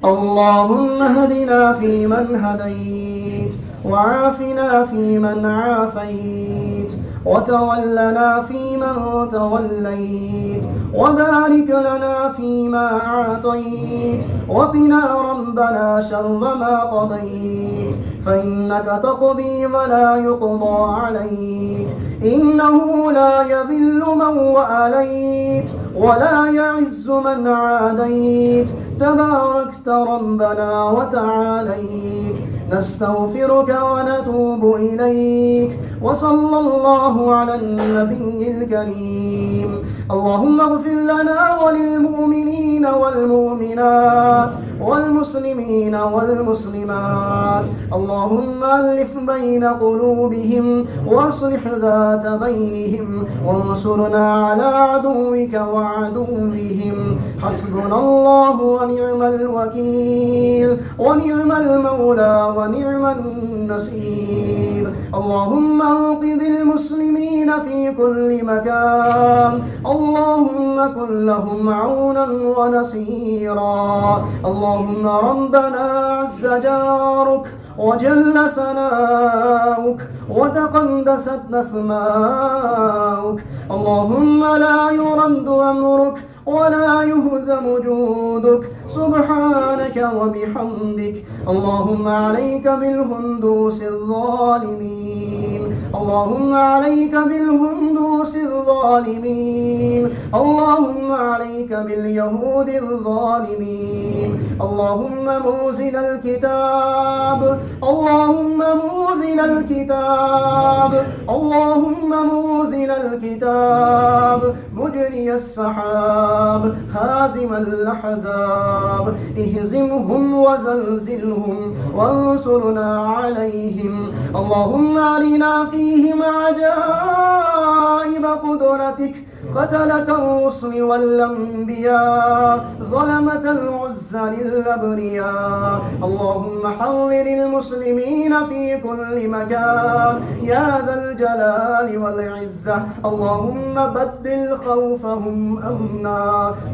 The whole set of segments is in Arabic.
اللهم اهدنا فيمن هديت، وعافنا فيمن عافيت، وتولنا فيمن توليت، وبارك لنا فيما أعطيت، وقنا ربنا شر ما قضيت، فإنك تقضي ولا يقضى عليك، إنه لا يذل من وأليت ولا يعز من عاديت، تباركت ربنا وتعاليت. نستغفرك ونتوب إليك، وصلى الله على النبي الكريم. اللهم اغفر لنا وللمؤمنين والمؤمنات والمسلمين والمسلمات، اللهم ألف بين قلوبهم واصلح ذات بينهم، وانصرنا على عدوك وعدوهم. حسبنا الله ونعم الوكيل، ونعم المولى ونعم النصير. اللهم انقذ المسلمين في كل مكان، اللهم كن لهم عونا ونصيرا. اللهم ربنا عز جارك وجل ثناؤك وتقدست أسماؤك، اللهم لا يرد أمرك ولا يهزم جودك، سبحانك وبحمدك. اللهم عليك بالهندوس الظالمين، اللهم عليك بالهندوس الظالمين، اللهم عليك باليهود الظالمين. اللهم موزن الكتاب، اللهم موزن الكتاب، اللهم موزن الكتاب، مجري السحاب، هازم الأحزاب، اهزمهم وزلزلهم وانصرنا عليهم. اللهم أرنا فيهم عجائب قدرتك، قتلة الرسل والأنبياء، ظلمة العزى للأبرياء. اللهم حرر المسلمين في كل مكان يا ذا الجلال والعزة. اللهم بدل خوفهم أمنا،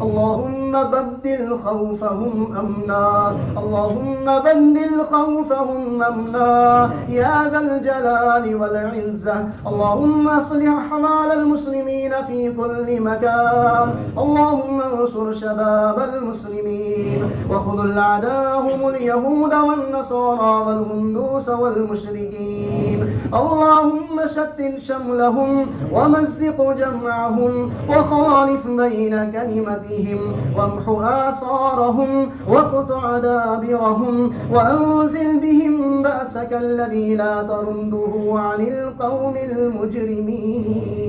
اللهم بدل خوفهم أمنا، اللهم بدل خوفهم أمنا يا ذا الجلال والعزة. اللهم اصلح أحوال المسلمين في كل مكان، اللهم انصر شباب المسلمين، وخذل أعداءهم اليهود والنصارى والهندوس والمشركين. اللهم شتت شملهم ومزق جمعهم، وخالف بين كلمتهم، وامح آثارهم، واقطع دابرهم، وأنزل بهم بأسك الذي لا ترده عن القوم المجرمين.